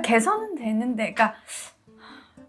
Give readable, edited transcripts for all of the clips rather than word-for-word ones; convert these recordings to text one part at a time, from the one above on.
개선은 되는데, 그러니까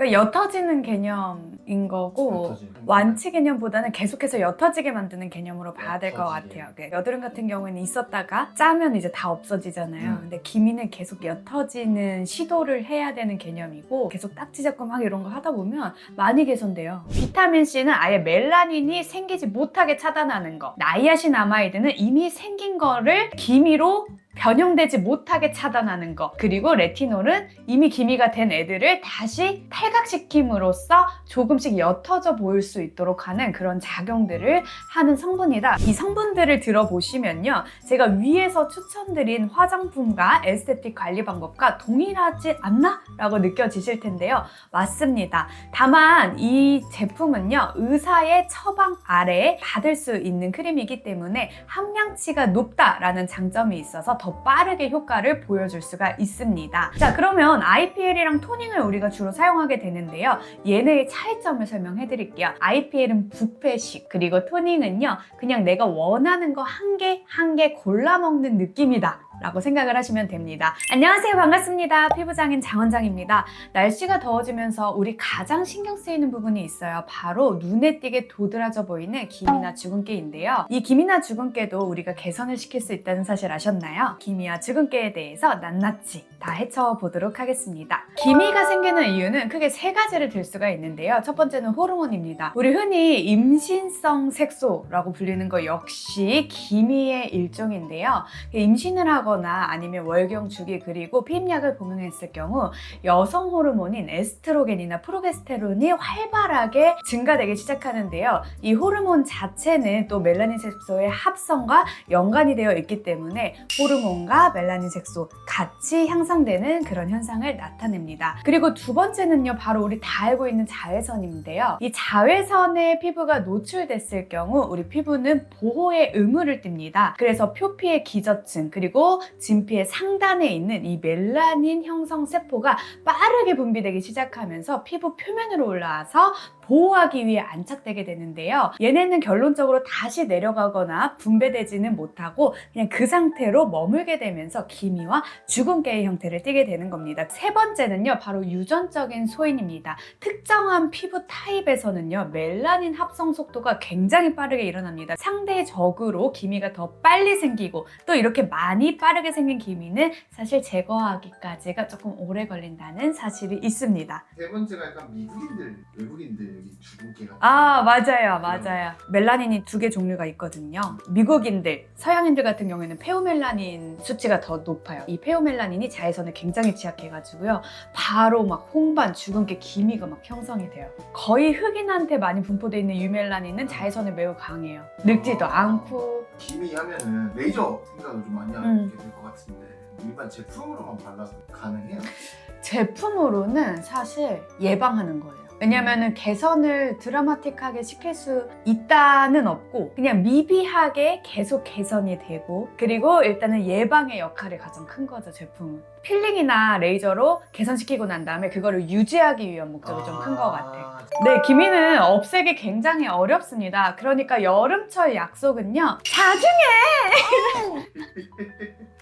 옅어지는 개념인 거고 옅어지는 완치 개념보다는 계속해서 옅어지게 만드는 개념으로 봐야 될 것 옅어지게. 같아요. 여드름 같은 경우에는 있었다가 짜면 이제 다 없어지잖아요. 근데 기미는 계속 옅어지는 시도를 해야 되는 개념이고 계속 딱지 잡고 막 이런 거 하다 보면 많이 개선돼요. 비타민 C는 아예 멜라닌이 생기지 못하게 차단하는 거. 나이아신아마이드는 이미 생긴 거를 기미로 변형되지 못하게 차단하는 거. 그리고 레티놀은 이미 기미가 된 애들을 다시 탈각시킴으로써 조금씩 옅어져 보일 수 있도록 하는 그런 작용들을 하는 성분이다. 이 성분들을 들어보시면요, 제가 위에서 추천드린 화장품과 에스테틱 관리 방법과 동일하지 않나? 라고 느껴지실 텐데요. 맞습니다. 다만 이 제품은요, 의사의 처방 아래에 받을 수 있는 크림이기 때문에 함량치가 높다라는 장점이 있어서 더 빠르게 효과를 보여줄 수가 있습니다. 자, 그러면 IPL이랑 토닝을 우리가 주로 사용하게 되는데요. 얘네의 차이점을 설명해 드릴게요. IPL은 뷔페식, 그리고 토닝은요, 그냥 내가 원하는 거 한 개 한 개 골라 먹는 느낌이다 라고 생각을 하시면 됩니다. 안녕하세요, 반갑습니다. 피부장인 장원장입니다. 날씨가 더워지면서 우리 가장 신경 쓰이는 부분이 있어요. 바로 눈에 띄게 도드라져 보이는 기미나 주근깨인데요. 이 기미나 주근깨도 우리가 개선을 시킬 수 있다는 사실 아셨나요? 기미와 주근깨에 대해서 낱낱이 다 헤쳐보도록 하겠습니다. 기미가 생기는 이유는 크게 세 가지를 들 수가 있는데요. 첫 번째는 호르몬입니다. 우리 흔히 임신성 색소라고 불리는 거 역시 기미의 일종인데요. 임신을 하거나 아니면 월경 주기 그리고 피임약을 복용했을 경우 여성 호르몬인 에스트로겐이나 프로게스테론이 활발하게 증가되기 시작하는데요. 이 호르몬 자체는 또 멜라닌 색소의 합성과 연관이 되어 있기 때문에 호르몬과 멜라닌 색소 같이 향상되는 그런 현상을 나타냅니다. 그리고 두 번째는요, 바로 우리 다 알고 있는 자외선인데요. 이 자외선에 피부가 노출됐을 경우 우리 피부는 보호의 의무를 띱니다. 그래서 표피의 기저층 그리고 진피의 상단에 있는 이 멜라닌 형성 세포가 빠르게 분비되기 시작하면서 피부 표면으로 올라와서 보호하기 위해 안착되게 되는데요. 얘네는 결론적으로 다시 내려가거나 분배되지는 못하고 그냥 그 상태로 머물게 되면서 기미와 주근깨의 형태를 띠게 되는 겁니다. 세 번째는요, 바로 유전적인 소인입니다. 특정한 피부 타입에서는요, 멜라닌 합성 속도가 굉장히 빠르게 일어납니다. 상대적으로 기미가 더 빨리 생기고 또 이렇게 많이 빠르게 생긴 기미는 사실 제거하기까지가 조금 오래 걸린다는 사실이 있습니다. 세 번째가 약간 미국인들, 외국인들 여기 주근깨 같은. 맞아요. 멜라닌이 두 개 종류가 있거든요. 미국인들, 서양인들 같은 경우에는 페오멜라닌 수치가 더 높아요. 이 페오멜라닌이 자외선에 굉장히 취약해가지고요. 바로 막 홍반, 주근깨, 기미가 막 형성이 돼요. 거의 흑인한테 많이 분포되어 있는 유멜라닌은 자외선에 매우 강해요. 늙지도 않고. 기미 하면은 레이저 생각을 좀 많이 하게 될 것 같은데 일반 제품으로만 발라도 가능해요? 제품으로는 사실 예방하는 거예요. 왜냐면은 개선을 드라마틱하게 시킬 수 있다는 없고 그냥 미비하게 계속 개선이 되고 그리고 일단은 예방의 역할이 가장 큰 거죠, 제품은. 필링이나 레이저로 개선시키고 난 다음에 그거를 유지하기 위한 목적이 좀 큰 것 같아요. 네, 기미는 없애기 굉장히 어렵습니다. 그러니까 여름철 약속은요, 자중해!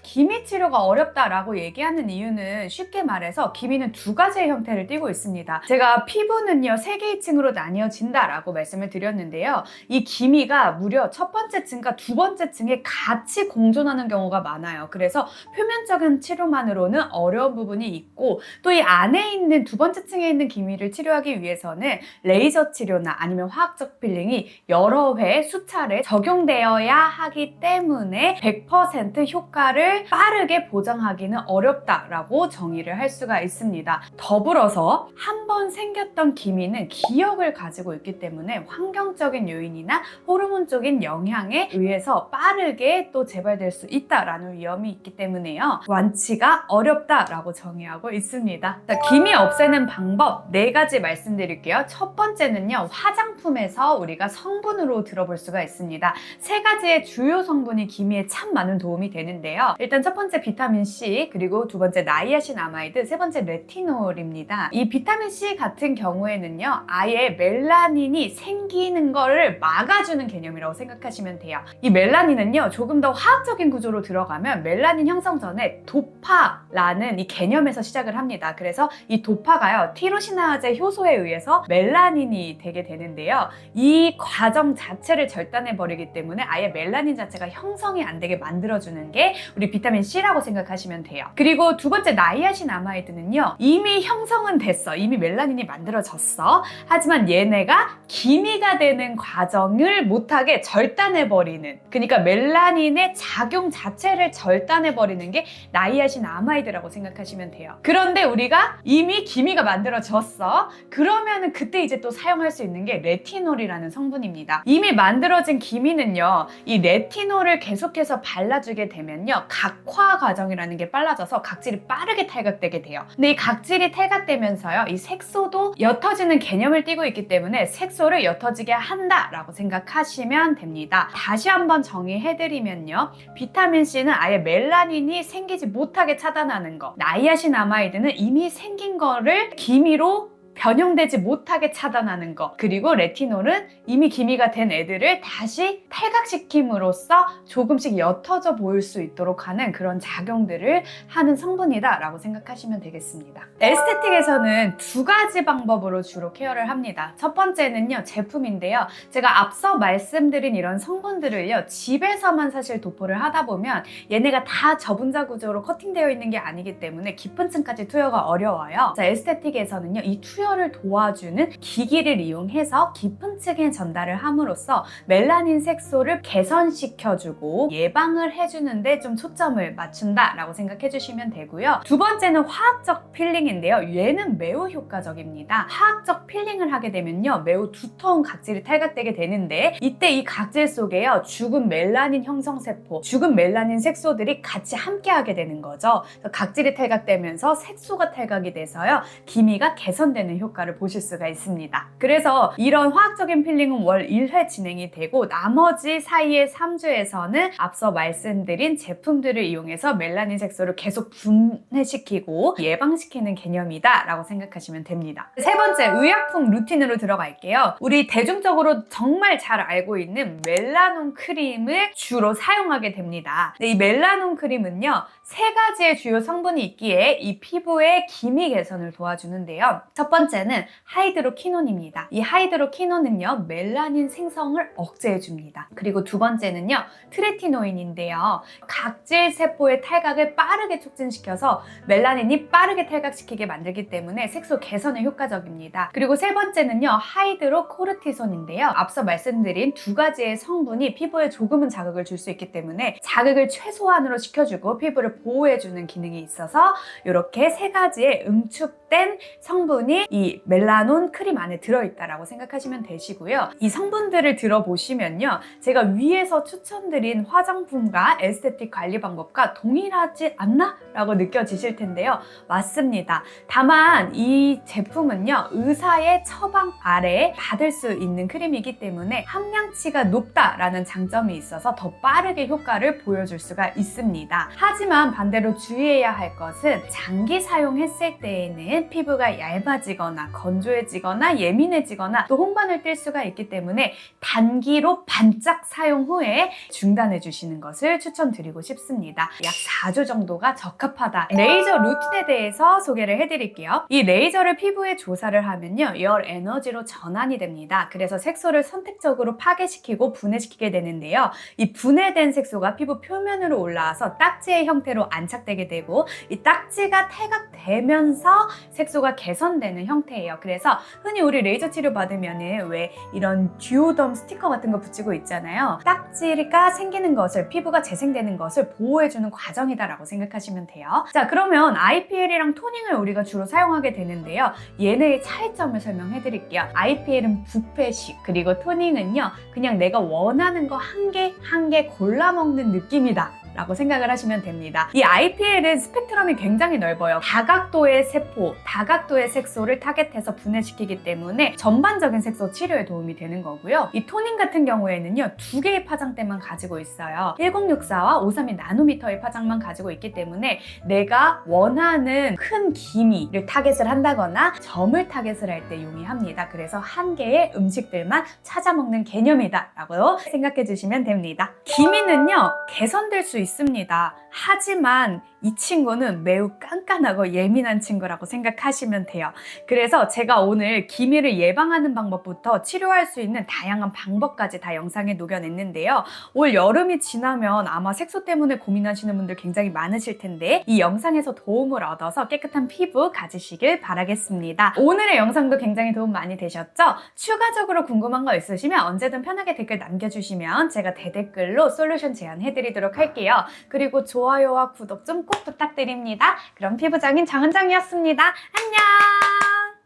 기미 치료가 어렵다라고 얘기하는 이유는 쉽게 말해서 기미는 두 가지의 형태를 띠고 있습니다. 제가 피부는요, 세 개의 층으로 나뉘어진다라고 말씀을 드렸는데요. 이 기미가 무려 첫 번째 층과 두 번째 층에 같이 공존하는 경우가 많아요. 그래서 표면적인 치료만으로는 어려운 부분이 있고 또 이 안에 있는 두 번째 층에 있는 기미를 치료하기 위해서는 레이저 치료나 아니면 화학적 필링이 여러 회 수차례 적용되어야 하기 때문에 100% 효과를 빠르게 보장하기는 어렵다라고 정의를 할 수가 있습니다. 더불어서 한 번 생겼던 기미는 기억을 가지고 있기 때문에 환경적인 요인이나 호르몬적인 영향에 의해서 빠르게 또 재발될 수 있다라는 위험이 있기 때문에요, 완치가 어렵다라고 정의하고 있습니다. 자, 기미 없애는 방법 4가지 말씀드릴게요. 첫 번째는요, 화장품에서 우리가 성분으로 들어볼 수가 있습니다. 3가지의 주요 성분이 기미에 참 많은 도움이 되는데요. 일단 첫 번째 비타민 C, 그리고 두 번째 나이아신아마이드, 세 번째 레티놀입니다. 이 비타민 C 같은 경우에는요, 아예 멜라닌이 생기는 거를 막아주는 개념이라고 생각하시면 돼요. 이 멜라닌은요, 조금 더 화학적인 구조로 들어가면 멜라닌 형성 전에 도파라는 이 개념에서 시작을 합니다. 그래서 이 도파가요, 티로시나제 효소에 의해서 멜라닌이 되게 되는데요. 이 과정 자체를 절단해버리기 때문에 아예 멜라닌 자체가 형성이 안 되게 만들어주는 게 우리 비타민 C라고 생각하시면 돼요. 그리고 두 번째 나이아신아마이드는요, 이미 형성은 됐어. 이미 멜라닌이 만들어졌어. 하지만 얘네가 기미가 되는 과정을 못하게 절단해버리는, 그러니까 멜라닌의 작용 자체를 절단해버리는 게 나이아신아마이드라고 생각하시면 돼요. 그런데 우리가 이미 기미가 만들어졌어. 그러면은 그때 이제 또 사용할 수 있는 게 레티놀이라는 성분입니다. 이미 만들어진 기미는요, 이 레티놀을 계속해서 발라주게 되면요, 각화 과정이라는 게 빨라져서 각질이 빠르게 탈각되게 돼요. 근데 이 각질이 탈각되면서요, 이 색소도 옅어지는 개념을 띠고 있기 때문에 색소를 옅어지게 한다라고 생각하시면 됩니다. 다시 한번 정의해드리면요, 비타민 C는 아예 멜라닌이 생기지 못하게 차단하는 거, 나이아신아마이드는 이미 생긴 거를 기미로 변형되지 못하게 차단하는 거, 그리고 레티놀은 이미 기미가 된 애들을 다시 탈각시킴으로써 조금씩 옅어져 보일 수 있도록 하는 그런 작용들을 하는 성분이다 라고 생각하시면 되겠습니다. 에스테틱에서는 두 가지 방법으로 주로 케어를 합니다. 첫 번째는요, 제품인데요. 제가 앞서 말씀드린 이런 성분들을요, 집에서만 사실 도포를 하다 보면 얘네가 다 저분자 구조로 커팅되어 있는 게 아니기 때문에 깊은 층까지 투여가 어려워요. 자, 에스테틱에서는요, 이 투여를 도와주는 기기를 이용해서 깊은 층에 전달을 함으로써 멜라닌 색소를 개선시켜주고 예방을 해주는데 좀 초점을 맞춘다라고 생각해 주시면 되고요. 두 번째는 화학적 필링인데요. 얘는 매우 효과적입니다. 화학적 필링을 하게 되면요, 매우 두터운 각질이 탈각되게 되는데 이때 이 각질 속에요, 죽은 멜라닌 형성세포, 죽은 멜라닌 색소들이 같이 함께하게 되는 거죠. 각질이 탈각되면서 색소가 탈각이 돼서요, 기미가 개선되는 효과를 보실 수가 있습니다. 그래서 이런 화학적인 필링은 월 1회 진행이 되고 나머지 사이의 3주에서는 앞서 말씀드린 제품들을 이용해서 멜라닌 색소를 계속 분해시키고 예방시키는 개념이다 라고 생각하시면 됩니다. 세 번째, 의약품 루틴으로 들어갈게요. 우리 대중적으로 정말 잘 알고 있는 멜라논 크림을 주로 사용하게 됩니다. 이 멜라논 크림은요, 세 가지의 주요 성분이 있기에 이 피부의 기미 개선을 도와주는데요. 첫 번째는 하이드로키논입니다. 이 하이드로키논은요, 멜라닌 생성을 억제해줍니다. 그리고 두 번째는요, 트레티노인인데요. 각질 세포의 탈각을 빠르게 촉진시켜서 멜라닌이 빠르게 탈각시키게 만들기 때문에 색소 개선에 효과적입니다. 그리고 세 번째는요, 하이드로코르티손인데요. 앞서 말씀드린 두 가지의 성분이 피부에 조금은 자극을 줄 수 있기 때문에 자극을 최소한으로 시켜주고 피부를 보호해주는 기능이 있어서 이렇게 세 가지의 응축된 성분이 이 멜라논 크림 안에 들어있다라고 생각하시면 되시고요. 이 성분들을 들어보시면요, 제가 위에서 추천드린 화장품과 에스테틱 관리 방법과 동일하지 않나? 라고 느껴지실 텐데요. 맞습니다. 다만 이 제품은요, 의사의 처방 아래 받을 수 있는 크림이기 때문에 함량치가 높다라는 장점이 있어서 더 빠르게 효과를 보여줄 수가 있습니다. 하지만 반대로 주의해야 할 것은 장기 사용했을 때에는 피부가 얇아지거나 건조해지거나 예민해지거나 또 홍반을 띨 수가 있기 때문에 단기로 반짝 사용 후에 중단해 주시는 것을 추천드리고 싶습니다. 약 4주 정도가 적합하다. 레이저 루틴에 대해서 소개를 해드릴게요. 이 레이저를 피부에 조사를 하면요, 열 에너지로 전환이 됩니다. 그래서 색소를 선택적으로 파괴시키고 분해시키게 되는데요. 이 분해된 색소가 피부 표면으로 올라와서 딱지의 형태로 안착되게 되고 이 딱지가 탈각되면서 색소가 개선되는 형태예요. 그래서 흔히 우리 레이저 치료 받으면은 왜 이런 듀오덤 스티커 같은 거 붙이고 있잖아요. 딱지가 생기는 것을, 피부가 재생되는 것을 보호해주는 과정이다라고 생각하시면 돼요. 자, 그러면 IPL이랑 토닝을 우리가 주로 사용하게 되는데요. 얘네의 차이점을 설명해 드릴게요. IPL은 뷔페식, 그리고 토닝은요, 그냥 내가 원하는 거 한 개 한 개 골라 먹는 느낌이다 라고 생각을 하시면 됩니다. 이 IPL은 스펙트럼이 굉장히 넓어요. 다각도의 세포, 다각도의 색소를 타겟해서 분해시키기 때문에 전반적인 색소 치료에 도움이 되는 거고요. 이 토닝 같은 경우에는요, 2개의 파장대만 가지고 있어요. 1064와 532 나노미터의 파장만 가지고 있기 때문에 내가 원하는 큰 기미를 타겟을 한다거나 점을 타겟을 할 때 용이합니다. 그래서 한 개의 음식들만 찾아 먹는 개념이다 라고 생각해 주시면 됩니다. 기미는요, 개선될 수 있습니다. 하지만 이 친구는 매우 깐깐하고 예민한 친구라고 생각하시면 돼요. 그래서 제가 오늘 기미를 예방하는 방법부터 치료할 수 있는 다양한 방법까지 다 영상에 녹여냈는데요. 올 여름이 지나면 아마 색소 때문에 고민하시는 분들 굉장히 많으실 텐데 이 영상에서 도움을 얻어서 깨끗한 피부 가지시길 바라겠습니다. 오늘의 영상도 굉장히 도움 많이 되셨죠? 추가적으로 궁금한 거 있으시면 언제든 편하게 댓글 남겨주시면 제가 대댓글로 솔루션 제안해드리도록 할게요. 그리고 좋아요와 구독 좀 꼭 부탁드립니다. 그럼 피부장인 정은정이었습니다. 안녕!